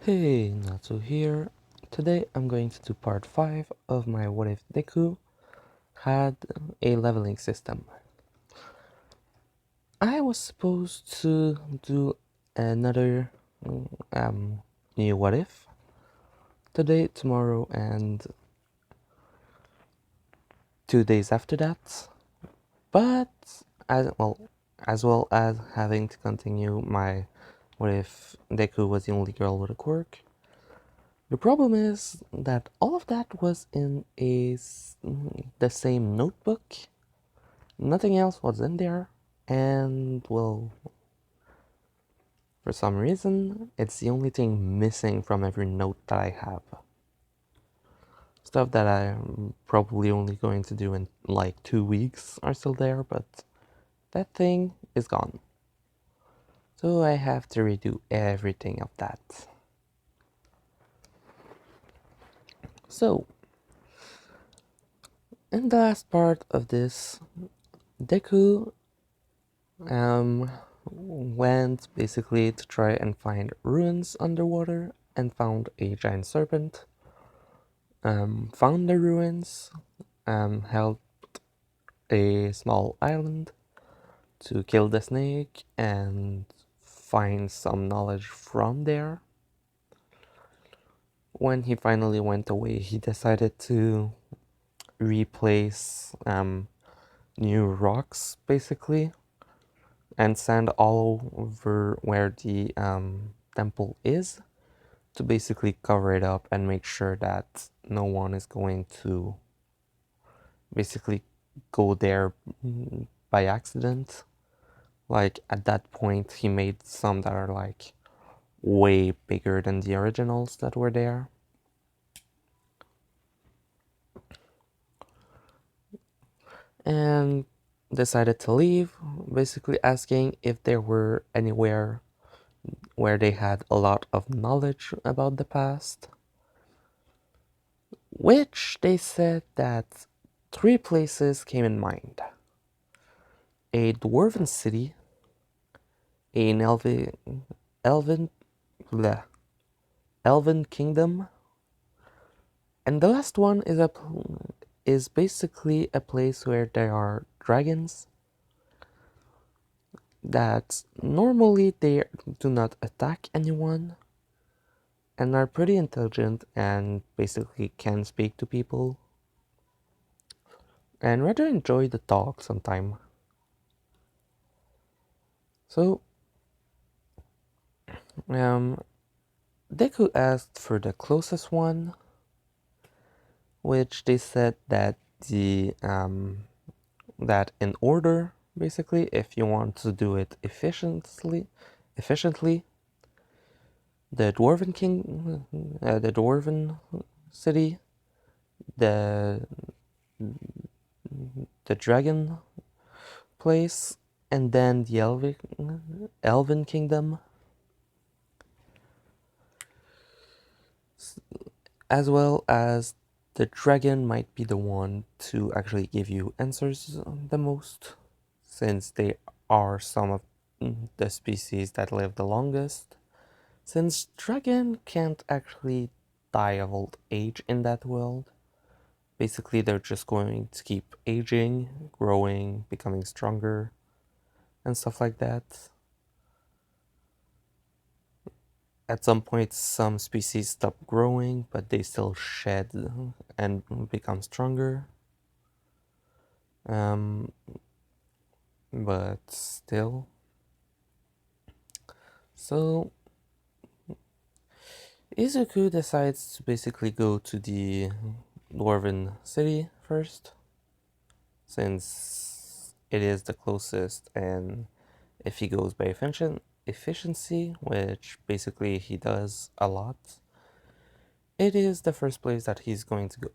Hey, Natsu here. Today I'm going to do part 5 of my What If Deku had a leveling system. I was supposed to do another new What If today, tomorrow, and 2 days after that, but as well as having to continue my What If Deku was the only girl with a quirk. The problem is that all of that was in the same notebook. Nothing else was in there, and well, for some reason, it's the only thing missing from every note that I have. Stuff that I'm probably only going to do in like 2 weeks are still there, but that thing is gone. So I have to redo everything of that. So, in the last part of this, Deku went basically to try and find ruins underwater and found a giant serpent. Found the ruins, helped a small island to kill the snake and find some knowledge from there. When he finally went away, he decided to replace new rocks basically and sand all over where the temple is to basically cover it up and make sure that no one is going to basically go there by accident. Like at that point, he made some that are like way bigger than the originals that were there. And decided to leave, basically asking if there were anywhere where they had a lot of knowledge about the past. Which they said that 3 places came in mind: a dwarven city, an elven, bleh, elven kingdom, and the last one is basically a place where there are dragons that normally they do not attack anyone and are pretty intelligent and basically can speak to people and rather enjoy the talk sometime. So, um, Deku asked for the closest one, which they said that that in order, basically, if you want to do it efficiently, the dwarven city, the the dragon place, and then the elven kingdom, as well as the dragon might be the one to actually give you answers the most, since they are some of the species that live the longest. Since dragon can't actually die of old age in that world, basically they're just going to keep aging, growing, becoming stronger, and stuff like that. At some point, some species stop growing, but they still shed and become stronger. Um, but still. So, Izuku decides to basically go to the dwarven city first, since it is the closest, and if he goes by efficiency, which basically he does a lot, it is the first place that he's going to go.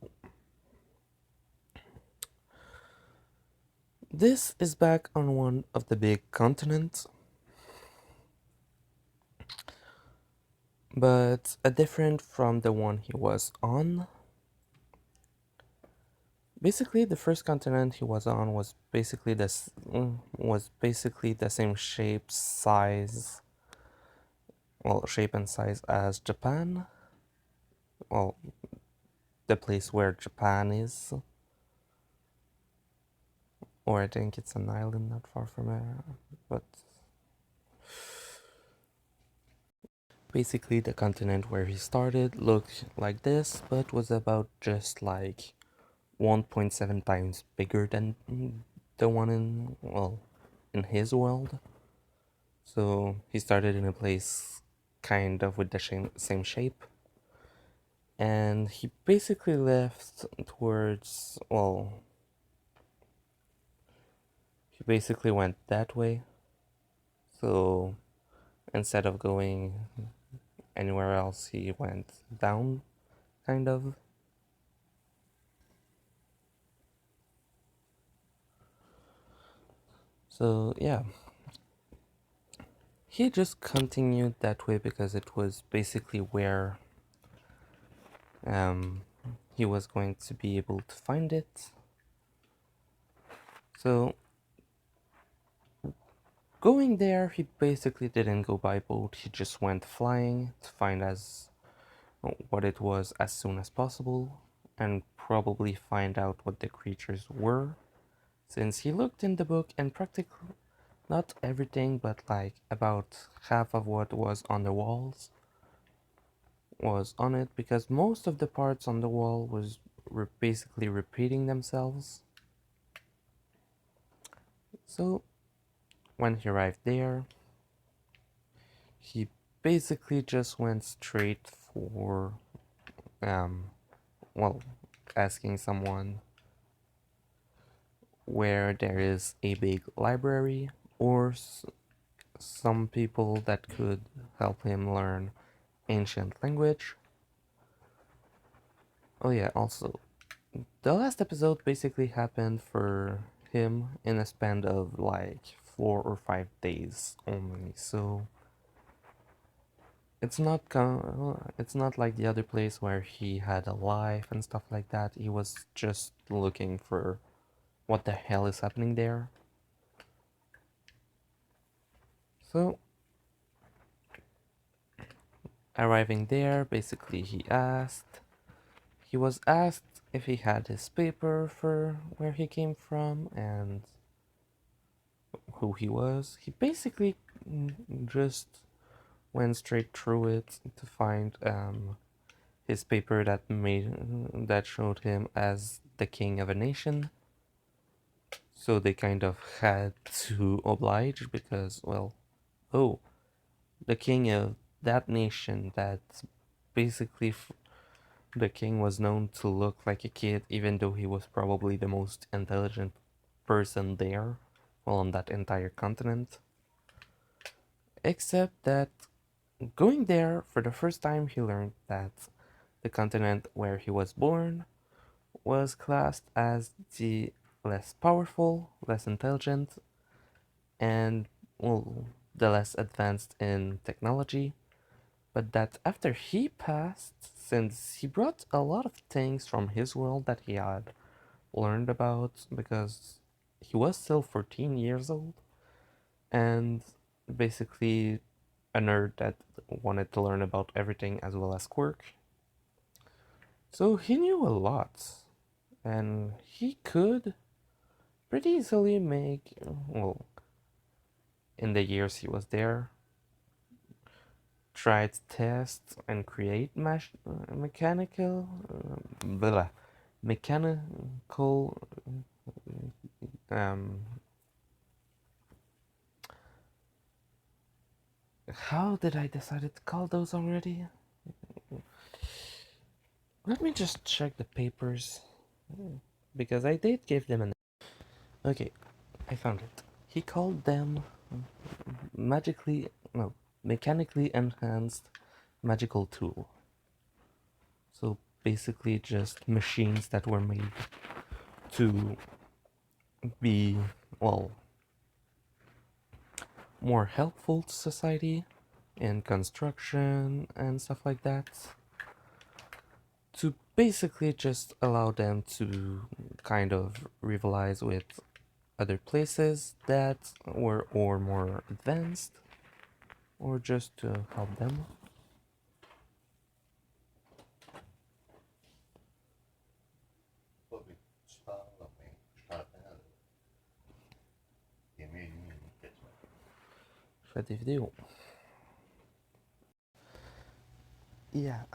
This is back on one of the big continents, but a different from the one he was on. Basically, the first continent he was on was basically the same shape, size, well, shape and size as Japan. Well, the place where Japan is. Or I think it's an island not far from it. But basically, the continent where he started looked like this, but was about just like 1.7 times bigger than the one in, well, in his world. So he started in a place kind of with the same shape. And he basically left towards, well, he basically went that way. So instead of going anywhere else, he went down, kind of. So yeah, he just continued that way because it was basically where um, he was going to be able to find it. So going there, he basically didn't go by boat. He just went flying to find as what it was as soon as possible and probably find out what the creatures were, since he looked in the book and practically not everything, but like about half of what was on the walls was on it, because most of the parts on the wall were basically repeating themselves. So when he arrived there, he basically just went straight for um well, asking someone where there is a big library or some people that could help him learn ancient language. Oh yeah, also, the last episode basically happened for him in a span of like 4 or 5 days only, so it's not like the other place where he had a life and stuff like that. He was just looking for what the hell is happening there. So arriving there, basically he was asked if he had his paper for where he came from and who he was. He basically just went straight through it to find his paper that showed him as the king of a nation. So they kind of had to oblige because, well, oh, the king of that nation that basically the king was known to look like a kid, even though he was probably the most intelligent person there, well, on that entire continent. Except that going there for the first time, he learned that the continent where he was born was classed as the less powerful, less intelligent, and, well, the less advanced in technology. But that after he passed, since he brought a lot of things from his world that he had learned about, because he was still 14 years old and basically a nerd that wanted to learn about everything as well as quirk. So he knew a lot, and he could pretty easily make, well, in the years he was there, try to test and create mechanical, mechanical, um, how did I decide to call those already? Let me just check the papers, because I did give them an. Okay, I found it. He called them magically, no, mechanically enhanced magical tool. So basically just machines that were made to be, well, more helpful to society in construction and stuff like that, to basically just allow them to kind of rivalize with other places that were or more advanced. or just to help them. Faites des vidéos. Yeah,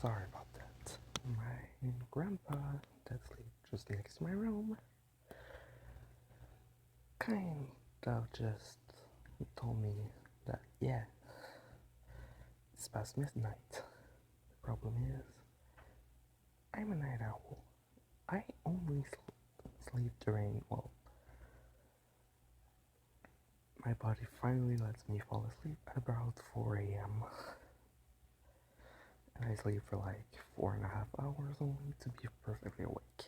sorry about that. My grandpa that sleeps just next to my room kind of just told me that, yeah, it's past midnight. The problem is, I'm a night owl. I only sleep during, well, my body finally lets me fall asleep at about 4 a.m. And I sleep for like 4.5 hours only to be perfectly awake.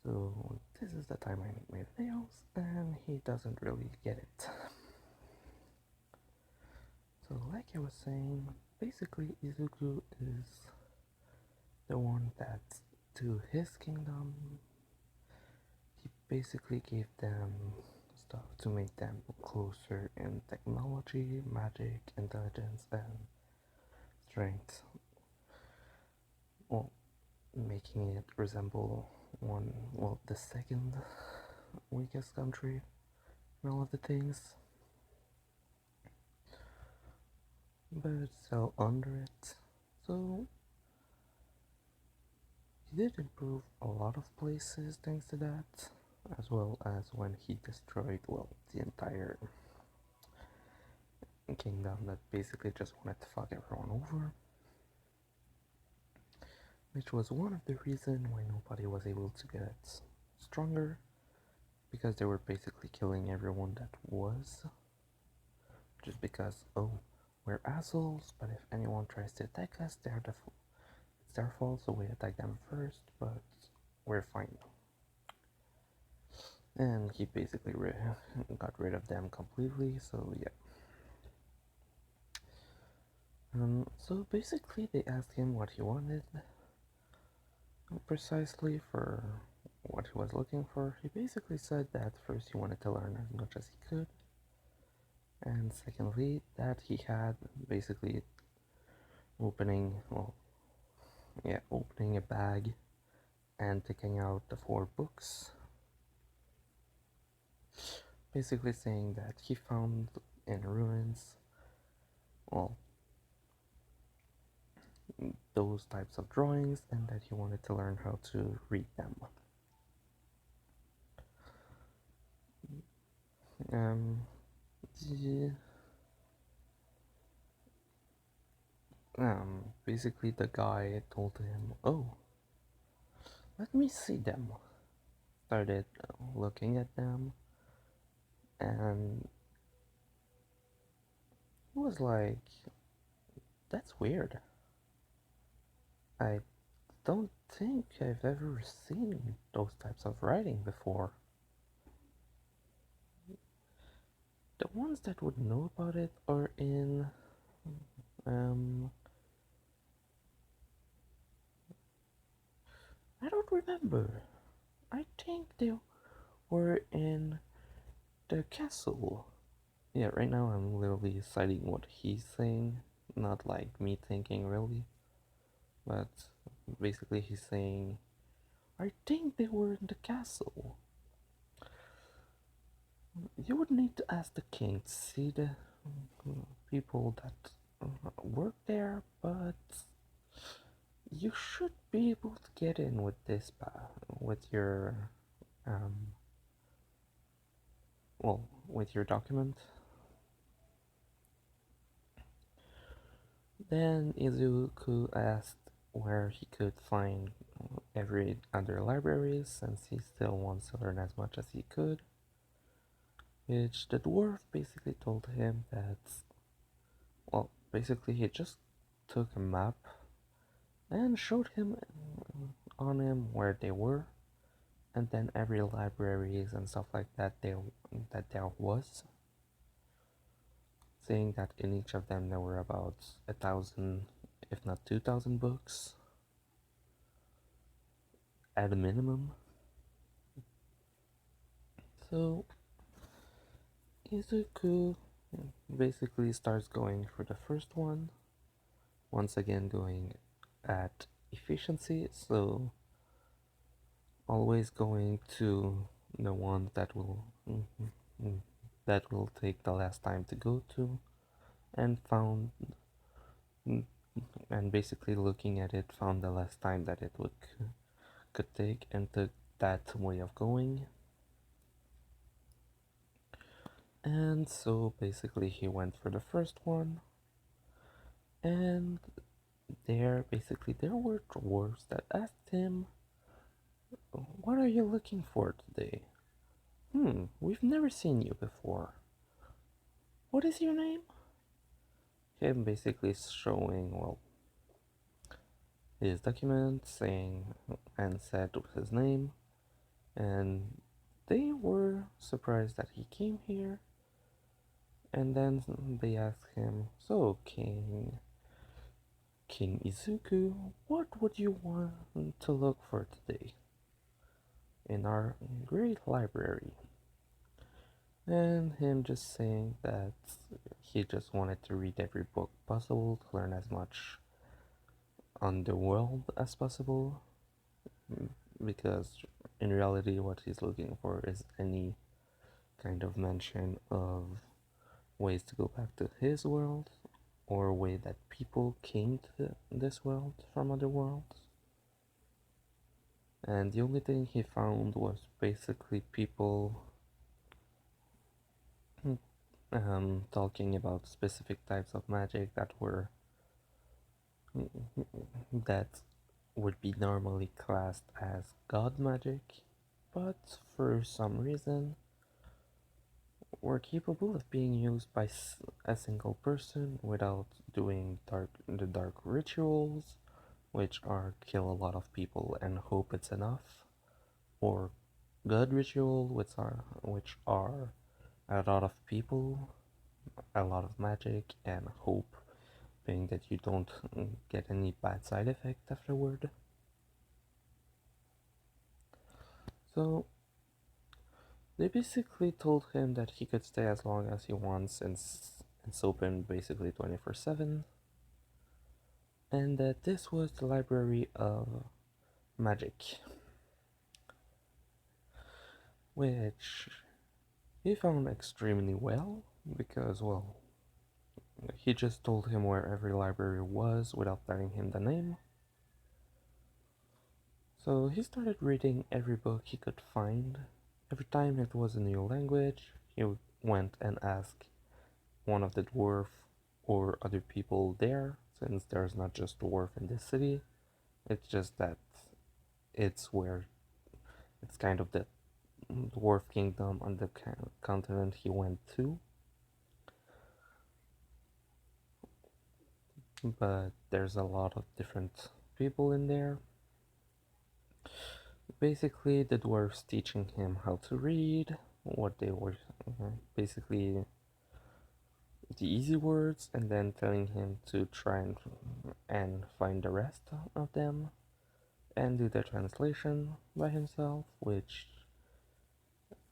So this is the time I make my videos, and he doesn't really get it. So like I was saying, basically Izuku is the one that, to his kingdom, he basically gave them stuff to make them closer in technology, magic, intelligence, and strength. Well, making it resemble the second weakest country and all of the things, but still under it. So he did improve a lot of places thanks to that, as well as when he destroyed, well, the entire kingdom that basically just wanted to fuck everyone over, which was one of the reasons why nobody was able to get stronger, because they were basically killing everyone that was, just because, oh, we're assholes, but if anyone tries to attack us, it's their fault, so we attack them first, but we're fine. And he basically got rid of them completely, so yeah. So basically they asked him what he wanted precisely for what he was looking for. He basically said that first he wanted to learn as much as he could, and secondly that he had basically opening a bag and taking out the 4 books, basically saying that he found in ruins, well, those types of drawings, and that he wanted to learn how to read them. Basically the guy told him, oh, let me see them. Started looking at them, and he was like, that's weird. I don't think I've ever seen those types of writing before. The ones that would know about it are in I don't remember. I think they were in the castle. Yeah, right now I'm literally citing what he's saying, not like me thinking really. But basically he's saying, I think they were in the castle. You would need to ask the king to see the people that work there, but you should be able to get in with this with your with your document. Then Izuku asked where he could find every other library, since he still wants to learn as much as he could, which the dwarf basically told him that, well, basically he just took a map and showed him on him where they were, and then every libraries and stuff like that there was, saying that in each of them there were about 1,000, if not 2,000 books at a minimum. So Izuku basically starts going for the first one, once again going at efficiency, so always going to the one that will take the last time to go to, and found and basically looking at it found the last time that it could take and took that way of going. And so basically he went for the first one, and there were dwarves that asked him, "What are you looking for today? We've never seen you before. What is your name?" Him basically showing, well, his document saying and said his name, and they were surprised that he came here. And then they asked him, "So, King Izuku, what would you want to look for today in our great library?" And him just saying that he just wanted to read every book possible to learn as much on the world as possible, because in reality what he's looking for is any kind of mention of ways to go back to his world, or a way that people came to this world from other worlds. And the only thing he found was basically people talking about specific types of magic that would be normally classed as god magic, but for some reason were capable of being used by a single person without doing the dark rituals, which are kill a lot of people and hope it's enough, or good ritual, which are a lot of people, a lot of magic, and hope, being that you don't get any bad side effect afterward. So they basically told him that he could stay as long as he wants, since it's open basically 24/7, and that this was the library of magic, which he found extremely well because, well, he just told him where every library was without telling him the name. So he started reading every book he could find. Every time it was a new language, he went and asked one of the dwarf or other people there, since there's not just dwarf in this city. It's just that it's where it's kind of the dwarf kingdom on the continent he went to. But there's a lot of different people in there. Basically, the dwarves teaching him how to read, what they were basically the easy words, and then telling him to try and find the rest of them and do the translation by himself, which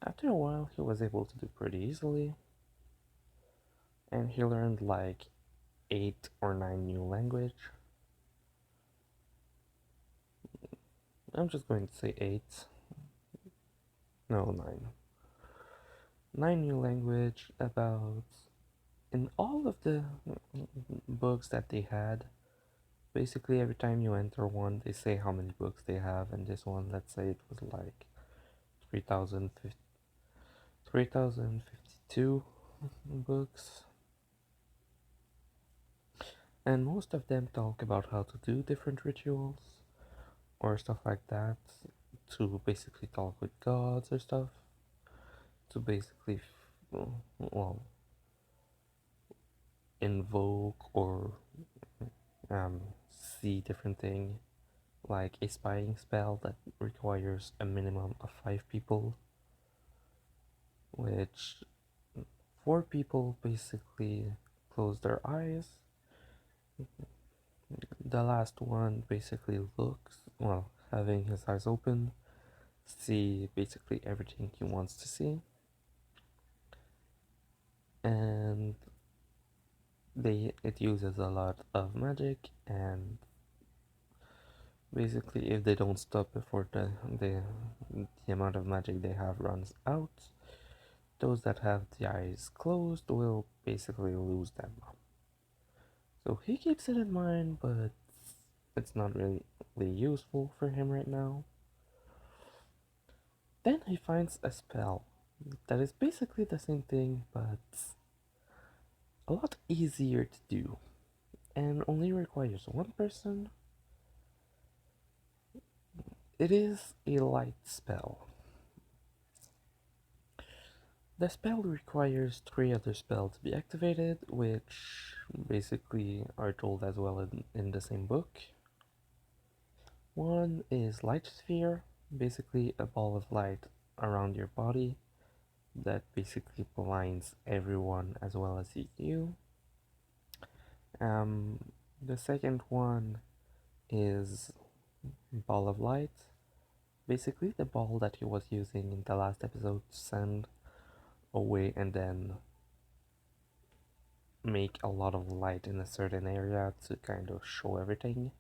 after a while he was able to do pretty easily. And he learned like 8 or 9 new language. I'm just going to say 8. No, 9. 9 new language about in all of the books that they had. Basically, every time you enter one, they say how many books they have, and this one, let's say it was like 3,052 books. And most of them talk about how to do different rituals or stuff like that, to basically talk with gods or stuff, to basically, well, invoke or see different thing, like a spying spell that requires a minimum of 5 people, which 4 people basically close their eyes. The last one basically looks, well, having his eyes open, see basically everything he wants to see. and it uses a lot of magic, and basically if they don't stop before the amount of magic they have runs out, those that have the eyes closed will basically lose them. So he keeps it in mind, but it's not really useful for him right now. Then he finds a spell that is basically the same thing, but a lot easier to do, and only requires one person. It is a light spell. The spell requires three other spells to be activated, which basically are told as well in the same book. One is Light Sphere, basically a ball of light around your body that basically blinds everyone as well as you. Um, the second one is Ball of Light, basically the ball that he was using in the last episode to send away and then make a lot of light in a certain area to kind of show everything.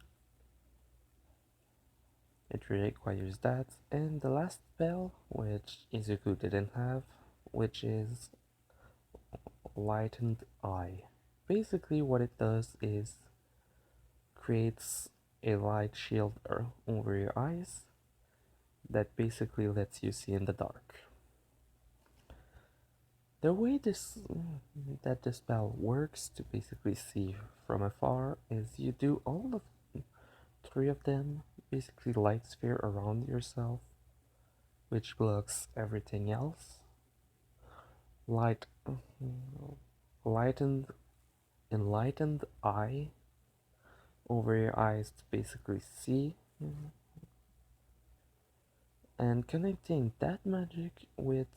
It requires that, and the last spell, which Izuku didn't have, which is Lightened Eye. Basically what it does is creates a light shield over your eyes that basically lets you see in the dark. The way that the spell works to basically see from afar is you do all of three of them, basically light sphere around yourself, which blocks everything else. Light, lightened, enlightened eye over your eyes to basically see, and connecting that magic with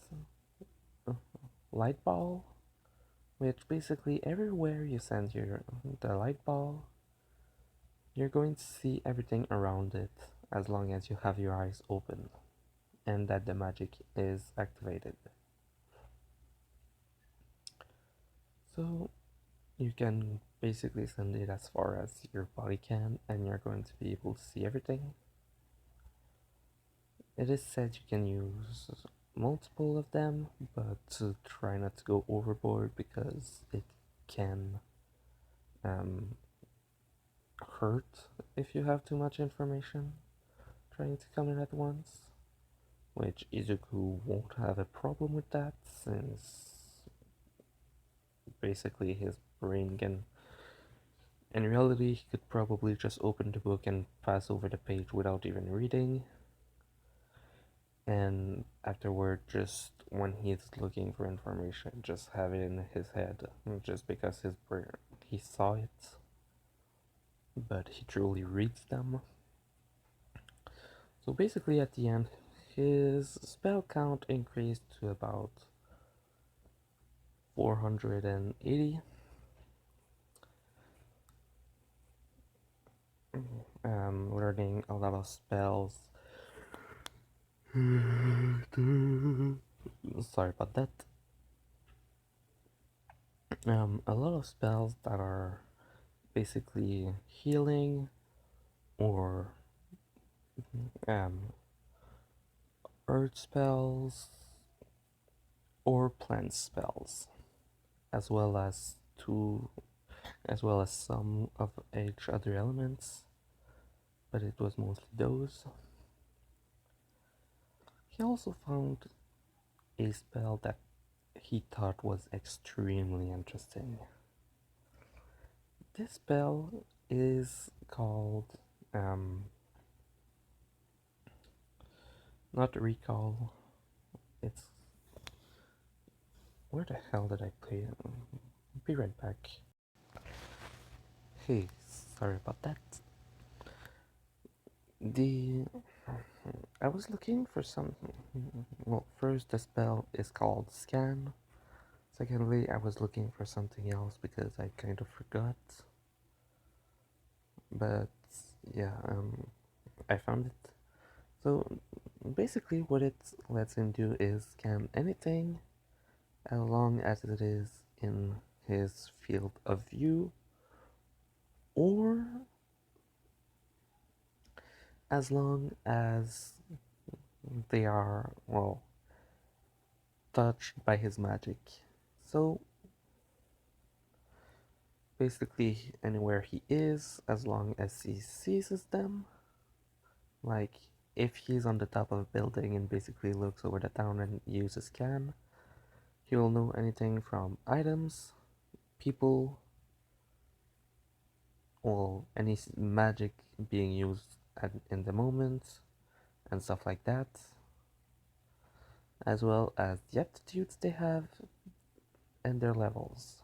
light ball, which basically everywhere you send the light ball, you're going to see everything around it as long as you have your eyes open and that the magic is activated. So you can basically send it as far as your body can, and you're going to be able to see everything. It is said you can use multiple of them, but to try not to go overboard because it can um, hurt if you have too much information trying to come in at once, which Izuku won't have a problem with that since basically his brain can. In reality, he could probably just open the book and pass over the page without even reading, and afterward, just when he's looking for information, just have it in his head, just because his brain, he saw it, but he truly reads them. So basically, at the end, his spell count increased to about 480. Learning a lot of spells. Sorry about that. A lot of spells that are basically healing or earth spells or plant spells, as well as some of each other elements, but it was mostly those. He also found a spell that he thought was extremely interesting. This spell is called not recall. It's where the hell did I play it? Be right back. Hey, sorry about that. The I was looking for some. Well, first the spell is called Scan. Secondly, I was looking for something else because I kind of forgot. But yeah, I found it. So basically, what it lets him do is scan anything as long as it is in his field of view, or as long as they are, well, touched by his magic. So basically, anywhere he is, as long as he seizes them, like if he's on the top of a building and basically looks over the town and uses scan, he will know anything from items, people, or any magic being used in the moment, and stuff like that, as well as the aptitudes they have and their levels.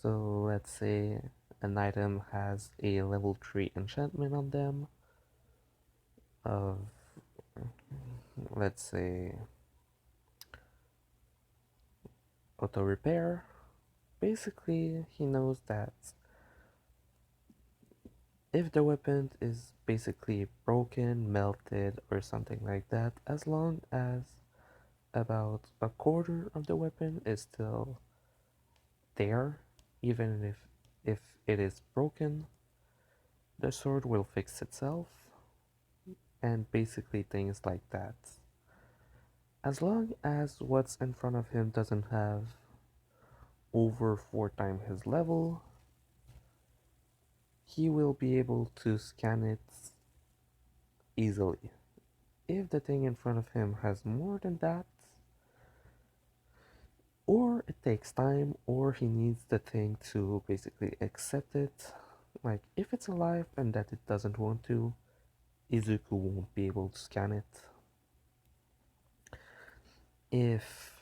So let's say an item has a level 3 enchantment on them of, let's say, auto repair. Basically, he knows that if the weapon is basically broken, melted, or something like that, as long as about a quarter of the weapon is still there, even if it is broken, the sword will fix itself, and basically things like that. As long as what's in front of him doesn't have over 4 times his level, he will be able to scan it easily. If the thing in front of him has more than that, or it takes time, or he needs the thing to basically accept it, like if it's alive and that it doesn't want to, Izuku won't be able to scan it. If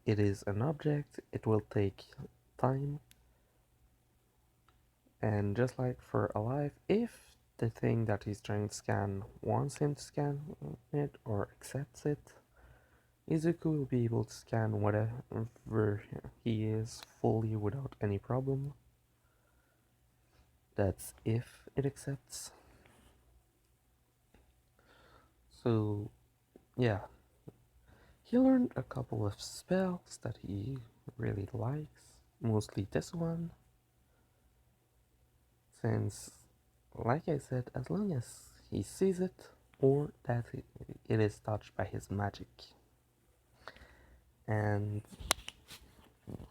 it is an object, it will take time. And just like for alive, if the thing that he's trying to scan wants him to scan it or accepts it, Izuku will be able to scan whatever he is fully without any problem. That's if it accepts. So, yeah. He learned a couple of spells that he really likes, mostly this one, since, like I said, as long as he sees it or that it is touched by his magic. And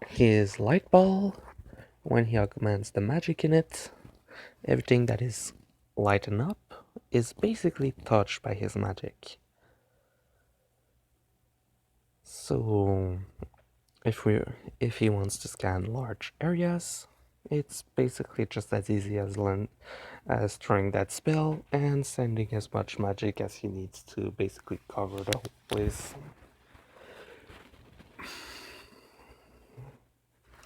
his light ball, when he augments the magic in it, everything that is lighten up is basically touched by his magic. So if he wants to scan large areas, it's basically just as easy as throwing that spell and sending as much magic as he needs to basically cover the whole place.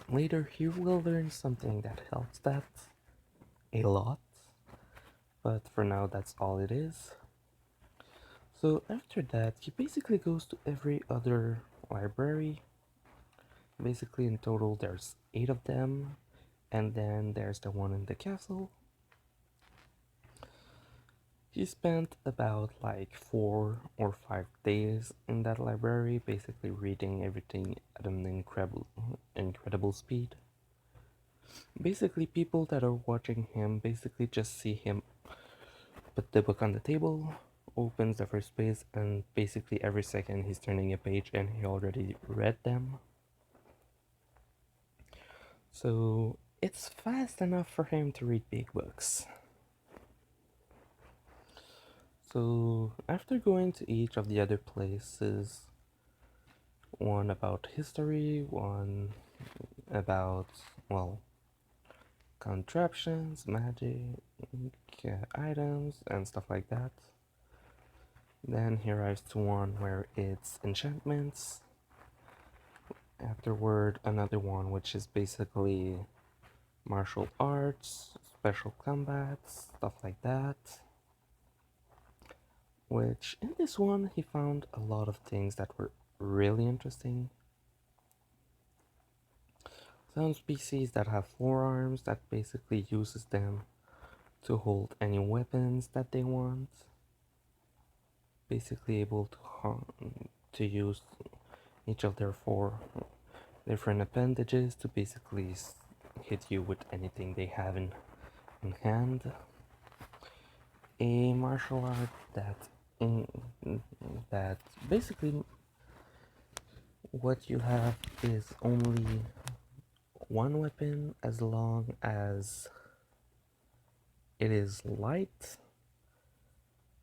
Later he will learn something that helps that a lot, but for now that's all it is. So after that he basically goes to every other library. Basically in total there's 8 of them, and then there's the one in the castle. He spent about like 4 or 5 days in that library, basically reading everything at an incredible speed. Basically, people that are watching him basically just see him put the book on the table, opens the first page, and basically every second he's turning a page and he already read them. So it's fast enough for him to read big books. So after going to each of the other places, one about history, one about, well, contraptions, magic, items, and stuff like that. Then he arrives to one where it's enchantments. Afterward, another one which is basically martial arts, special combats, stuff like that. Which, in this one, he found a lot of things that were really interesting. Some species that have forearms that basically uses them to hold any weapons that they want. Basically able to use each of their different appendages to basically hit you with anything they have in hand. A martial art in, that basically what you have is only one weapon as long as it is light.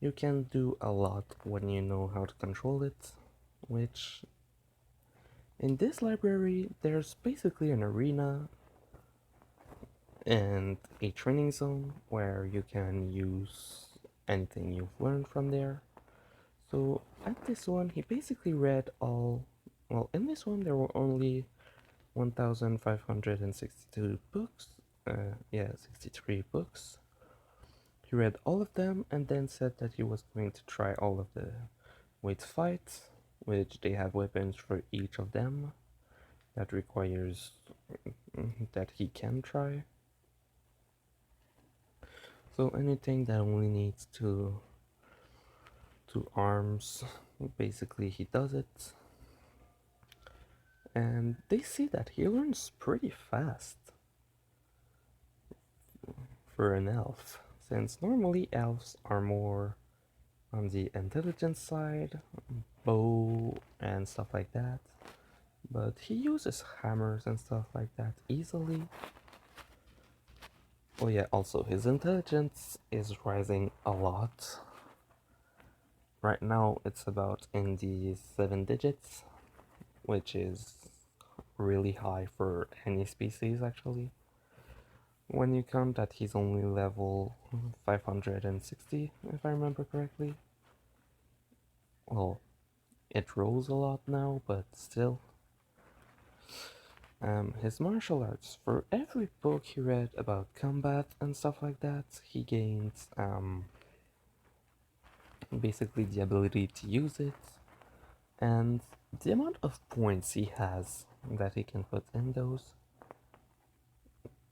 You can do a lot when you know how to control it, which in this library there's basically an arena and a training zone where you can use anything you've learned from there. So at this one, he basically read all. Well, in this one, there were only 1,562 books. Yeah, 63 books. He read all of them and then said that he was going to try all of the weight fights, which they have weapons for each of them. That requires that he can try. So anything that only needs two arms, basically he does it. And they see that he learns pretty fast for an elf, since normally elves are more on the intelligence side, bow and stuff like that. But he uses hammers and stuff like that easily. Oh yeah, also his intelligence is rising a lot. Right now it's about in the 7 digits, which is really high for any species actually. When you count that he's only level 560, if I remember correctly. Well, it rose a lot now, but still. His martial arts, for every book he read about combat and stuff like that, he gains basically the ability to use it, and the amount of points he has that he can put in those.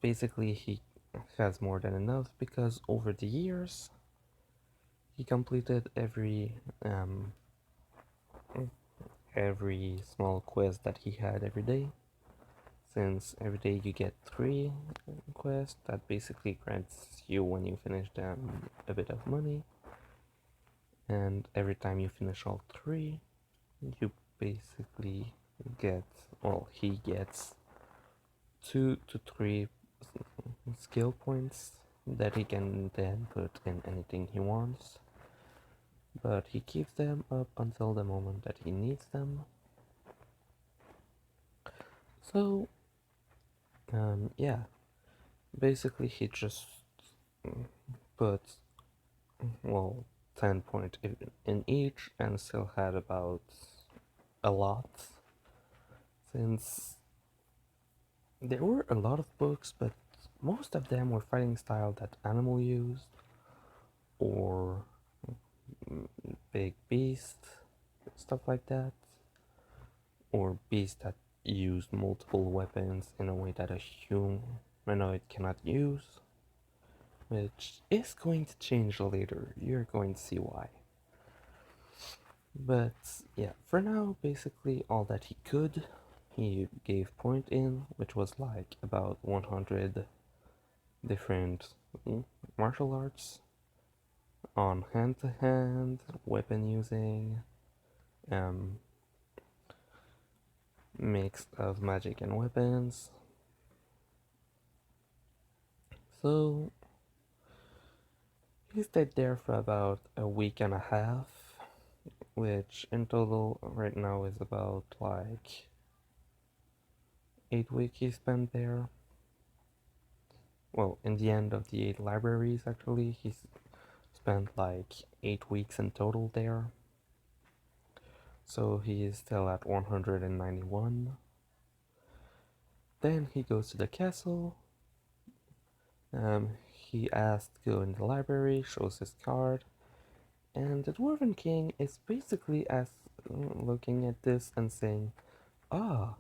Basically, he has more than enough because over the years, he completed every small quest that he had every day. Since every day you get 3 quests, that basically grants you, when you finish them, a bit of money. And every time you finish all 3, you basically get, well, he gets 2 to 3 skill points that he can then put in anything he wants. But he keeps them up until the moment that he needs them. So, yeah, basically he just put, well, 10 points in each and still had about a lot, since there were a lot of books, but most of them were fighting style that animal used, or big beast, stuff like that, or beast that used multiple weapons in a way that a humanoid cannot use, which is going to change later. You're going to see why. But yeah, for now, basically all that he could, he gave point in, which was like about 100 different martial arts on hand-to-hand, weapon using, mix of magic and weapons. So he stayed there for about a week and a half, which in total right now is about like 8 weeks he spent there. Well, in the end of the 8 libraries, actually, he spent like 8 weeks in total there. So he is still at 191. Then he goes to the castle. He asked to go in the library, shows his card, and the Dwarven King is basically looking at this and saying, "Ah,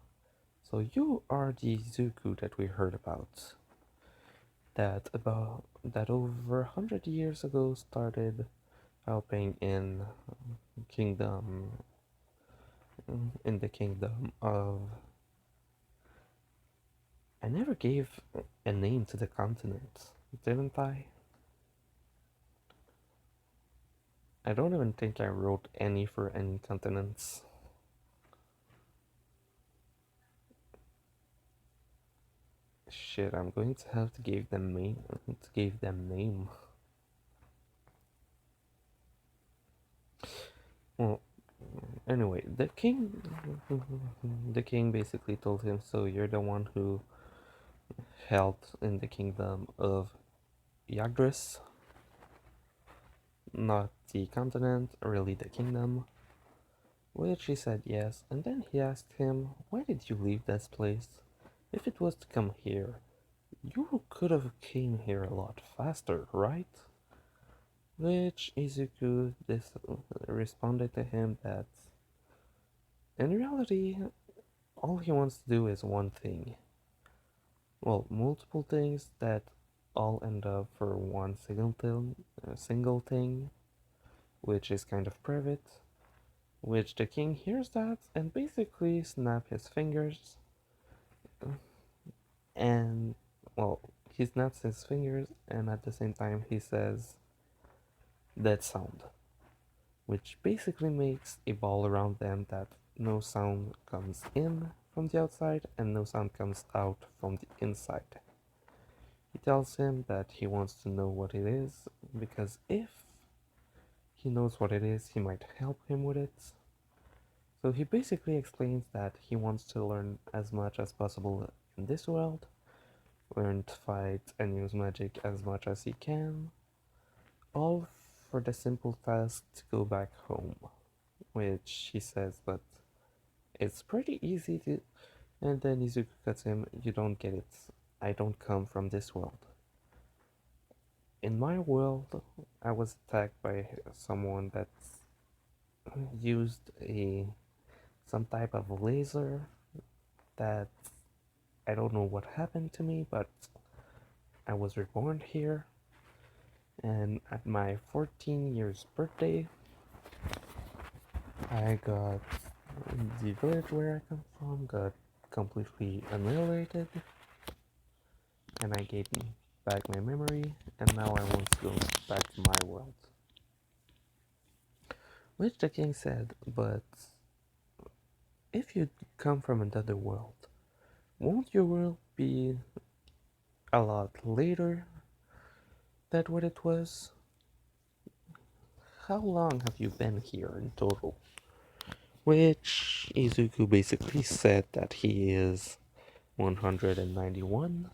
so you are the Zuku that we heard about. That over 100 years ago started helping kingdom in the kingdom of I never gave a name to the continent, didn't I? I don't even think I wrote any for any continents. Shit, I'm going to have to give them name. Well, anyway, the king basically told him, so you're the one who held in the kingdom of Yagdris, not the continent, really the kingdom. Which he said yes, and then he asked him, why did you leave this place? If it was to come here, you could have came here a lot faster, right? Which Izuku responded to him that in reality, all he wants to do is one thing. Well, multiple things that all end up for one single thing, which is kind of private. Which the king hears that and basically snap his fingers, and well, he snaps his fingers and at the same time he says that sound, which basically makes a ball around them that no sound comes in from the outside and no sound comes out from the inside. He tells him that he wants to know what it is because if he knows what it is, he might help him with it. So he basically explains that he wants to learn as much as possible in this world, learn to fight and use magic as much as he can, all for the simple task to go back home, which he says, but it's pretty easy to. And then Izuku cuts him, you don't get it. I don't come from this world. In my world, I was attacked by someone that used a some type of laser that I don't know what happened to me, but I was reborn here. And at my 14 years birthday, I got the village where I come from got completely annihilated, and I gained back my memory, and now I want to go back to my world. Which the king said, but if you come from another world, won't your world be a lot later than what it was? How long have you been here in total? Which Izuku basically said that he is 191.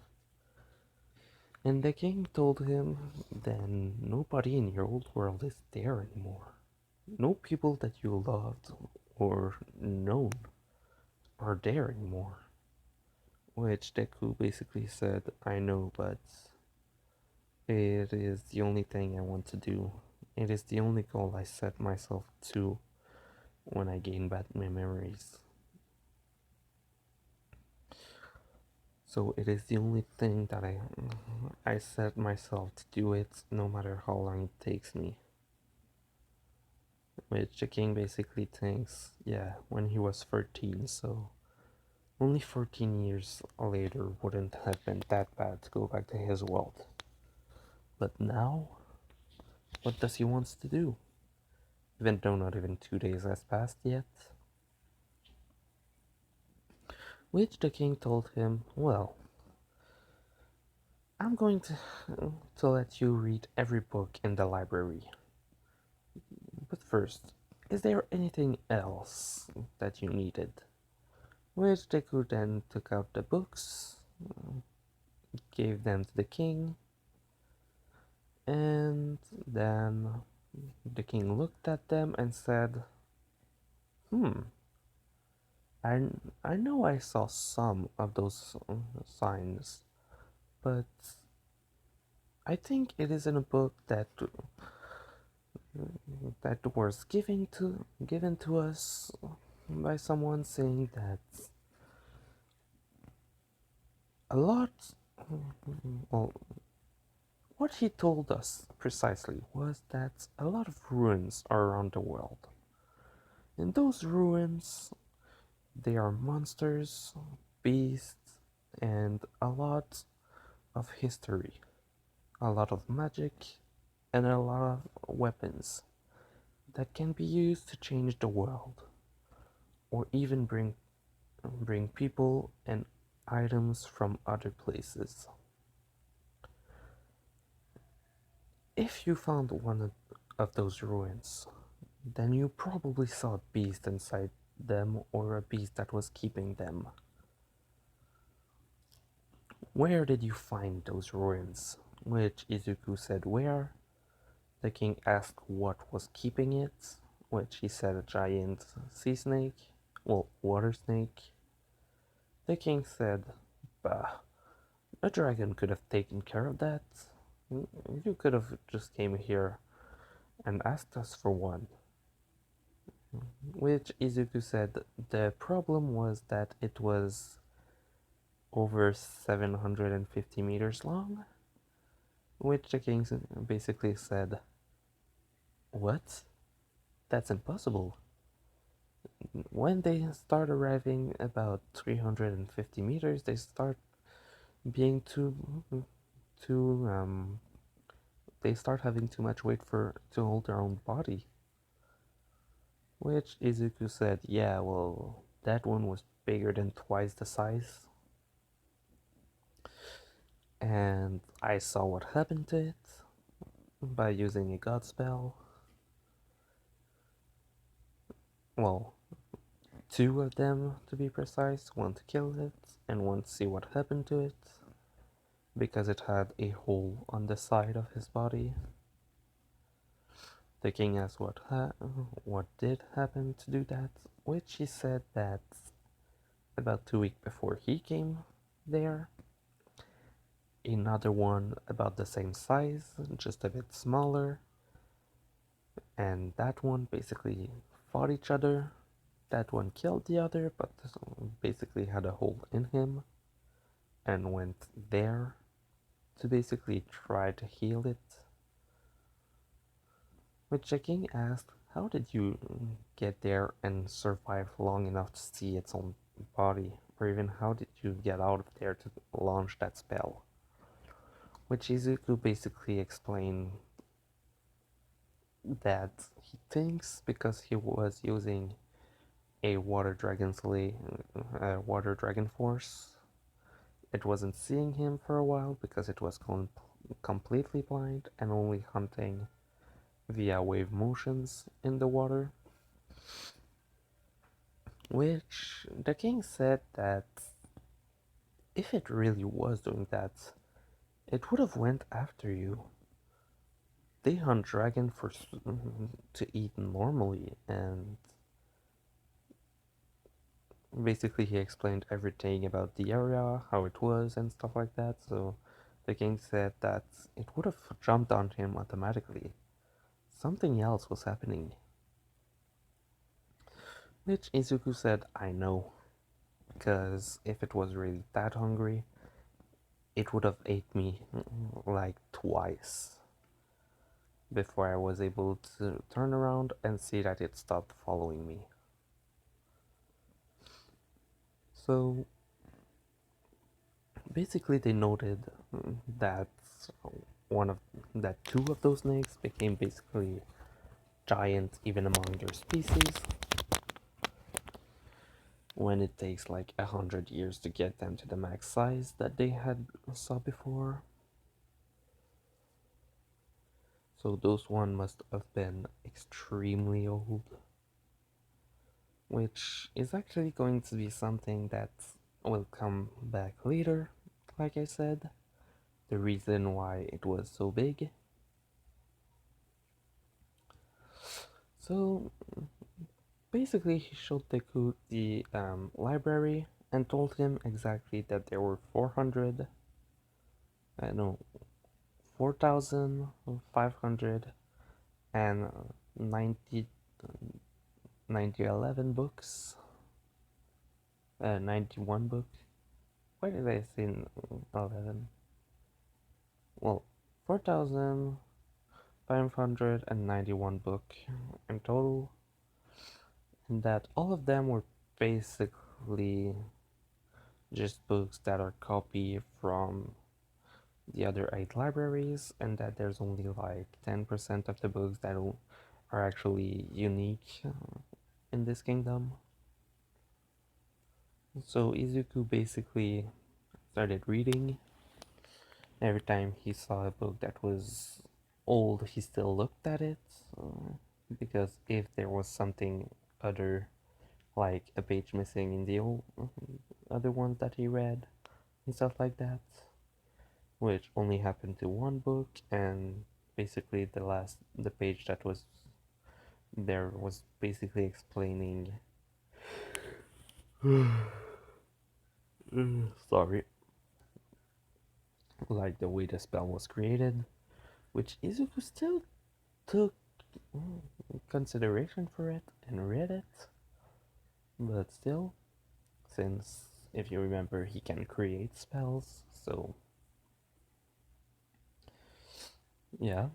And the king told him, then nobody in your old world is there anymore. No people that you loved or known are there anymore. Which Deku basically said, I know, but it is the only thing I want to do. It is the only goal I set myself to when I gain back my memories. So it is the only thing that I set myself to do it, no matter how long it takes me. Which the king basically thinks, yeah, when he was 13, so only 14 years later wouldn't have been that bad to go back to his world. But now, what does he want to do? Even though not even 2 days has passed yet. Which the king told him, well, I'm going to let you read every book in the library. But first, is there anything else that you needed? Which Deku then took out the books, gave them to the king, and then the king looked at them and said, I, I know I saw some of those signs, but I think it is in a book that was given to us by someone saying that a lot. Well, what he told us precisely was that a lot of ruins are around the world. In those ruins, they are monsters, beasts, and a lot of history, a lot of magic, and a lot of weapons that can be used to change the world, or even bring people and items from other places. If you found one of those ruins, then you probably saw a beast inside them or a beast that was keeping them. Where did you find those ruins? Which Izuku said where. The king asked what was keeping it, which he said a giant sea snake, well, water snake. The king said, bah, a dragon could have taken care of that. You could have just came here and asked us for one. Which Izuku said the problem was that it was over 750 meters long. Which the king basically said, what? That's impossible. When they start arriving about 350 meters, they start being too they start having too much weight for to hold their own body. Which Izuku said, yeah, well, that one was bigger than twice the size. And I saw what happened to it by using a god spell. Well, two of them to be precise, one to kill it and one to see what happened to it, because it had a hole on the side of his body. The king asked what did happen to do that, which he said that about 2 weeks before he came there, another one about the same size, just a bit smaller, and that one basically fought each other. That one killed the other, but basically had a hole in him and went there to basically try to heal it. Which the king asked, how did you get there and survive long enough to see its own body? Or even how did you get out of there to launch that spell? Which Izuku basically explained that he thinks because he was using a water dragon water dragon force, it wasn't seeing him for a while because it was completely blind and only hunting via wave motions in the water. Which the king said that if it really was doing that, it would have went after you. They hunt dragon for to eat normally, and basically he explained everything about the area, how it was, and stuff like that. So the king said that it would have jumped on him automatically. Something else was happening. Which Izuku said, I know, because if it was really that hungry, it would have ate me like twice before I was able to turn around and see that it stopped following me. So basically they noted that one of that two of those snakes became basically giant even among their species, when it takes like 100 years to get them to the max size that they had saw before. So those one must have been extremely old, which is actually going to be something that will come back later, like I said, the reason why it was so big. So basically he showed Deku the library and told him exactly that there were 400, no, 4,590 11 books, 91 books. Why did I say 11? Well, 4,591 books in total, and that all of them were basically just books that are copied from the other 8 libraries, and that there's only like 10% of the books that are actually unique in this kingdom. So Izuku basically started reading. Every time he saw a book that was old, he still looked at it. Because if there was something other, like a page missing in the old other ones that he read and stuff like that, which only happened to one book, and basically the page that was there was basically explaining sorry, like the way the spell was created, which Izuku still took consideration for it and read it, but still, since if you remember, he can create spells, so yeah.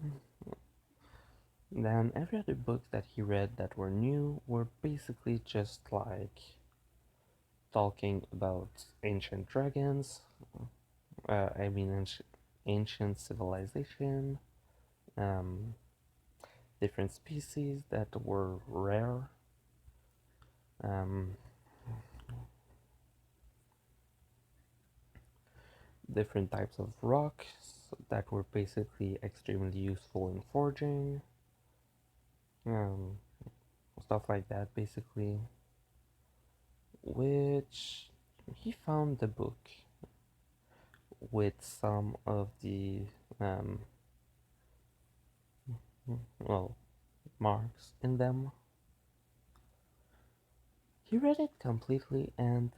Then every other book that he read that were new were basically just like talking about ancient dragons, I mean ancient civilization, um, different species that were rare, um, different types of rocks that were basically extremely useful in forging, um, stuff like that basically, which he found the book with some of the um, well, marks in them. He read it completely and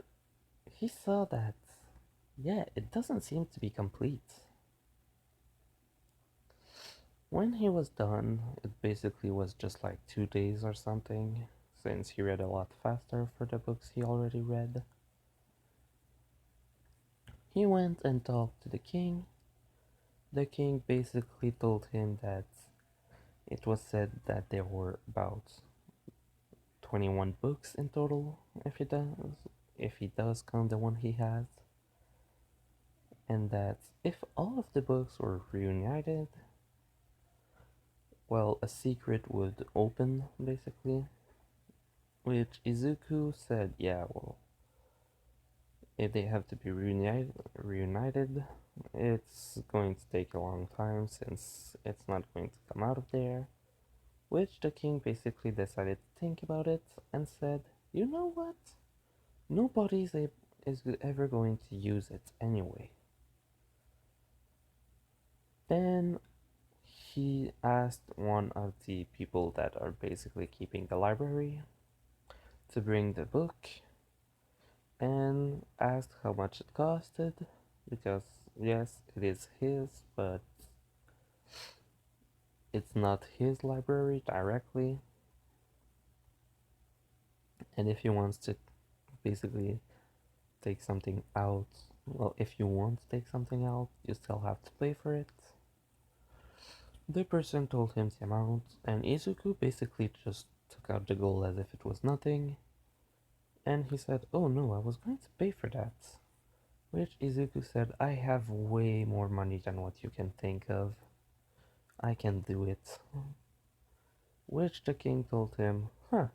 he saw that, yeah, it doesn't seem to be complete. When he was done, it basically was just like 2 days or something, since he read a lot faster for the books he already read. He went and talked to the king. The king basically told him that it was said that there were about 21 books in total, if he does count the one he has, and that if all of the books were reunited, well, a secret would open, basically. Which Izuku said, yeah, well, if they have to be reunited, it's going to take a long time since it's not going to come out of there. Which the king basically decided to think about it and said, you know what? Nobody is ever going to use it anyway. Then he asked one of the people that are basically keeping the library to bring the book and asked how much it costed, because yes, it is his, but it's not his library directly, and if he wants to basically take something out, well, if you want to take something out, you still have to pay for it. The person told him the amount, and Izuku basically just took out the gold as if it was nothing, and he said, oh no, I was going to pay for that. Which Izuku said, I have way more money than what you can think of. I can do it. Which the king told him, huh,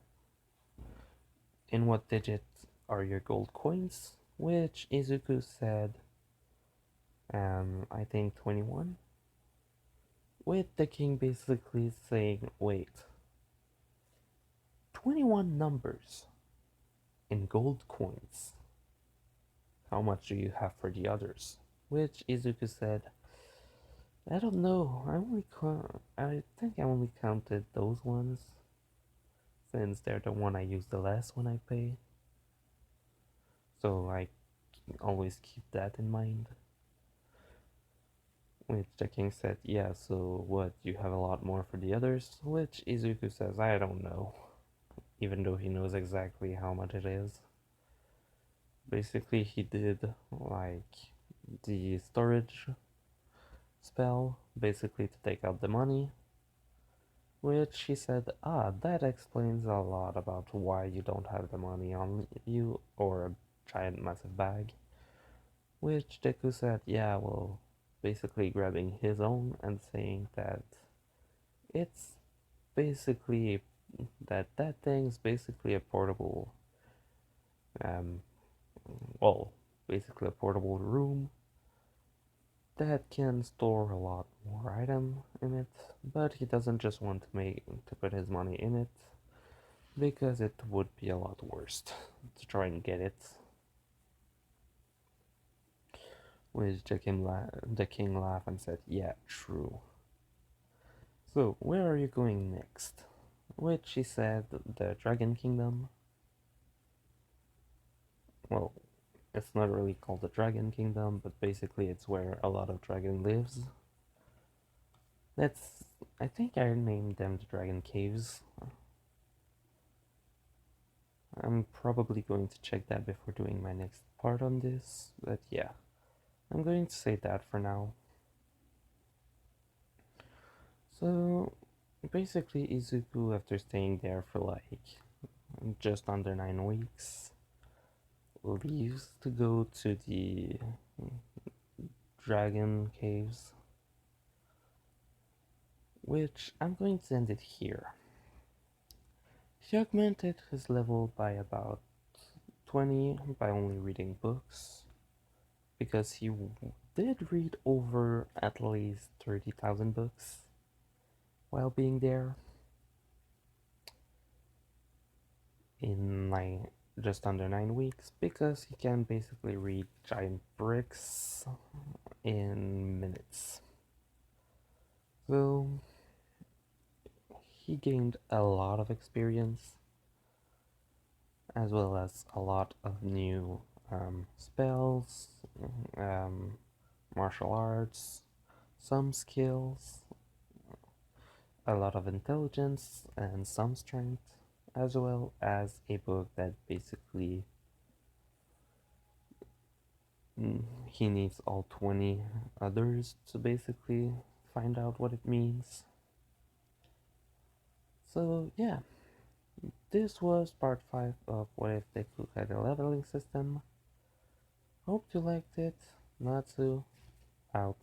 in what digit are your gold coins? Which Izuku said, I think 21. With the king basically saying, wait, 21 numbers in gold coins. How much do you have for the others? Which Izuku said, I don't know. I think I only counted those ones, since they're the one I use the last when I pay. So I always keep that in mind. Which the king said, yeah, so what, you have a lot more for the others? Which Izuku says, I don't know, even though he knows exactly how much it is. Basically, he did, like, the storage spell, basically to take out the money, which he said, that explains a lot about why you don't have the money on you, or a giant massive bag. Which Deku said, yeah, well, basically grabbing his own and saying that it's basically that thing's basically a portable, um, well, basically a portable room that can store a lot more item in it, but he doesn't just want to put his money in it because it would be a lot worse to try and get it. Which the king laughed and said, "Yeah, true. So where are you going next?" Which he said, "The Dragon Kingdom." Well, it's not really called the Dragon Kingdom, but basically it's where a lot of dragon lives. That's I think I named them the Dragon Caves. I'm probably going to check that before doing my next part on this, but yeah, I'm going to say that for now. So basically, Izuku, after staying there for like just under 9 weeks, leaves to go to the Dragon Caves, which I'm going to end it here. He augmented his level by about 20 by only reading books, because he did read over at least 30,000 books while being there in like just under 9 weeks, because he can basically read giant bricks in minutes. So he gained a lot of experience as well as a lot of new spells, um, martial arts, some skills, a lot of intelligence, and some strength, as well as a book that basically he needs all 20 others to basically find out what it means. So, yeah, this was part 5 of What If Deku Had a Leveling System. Hope you liked it. Natsu, out.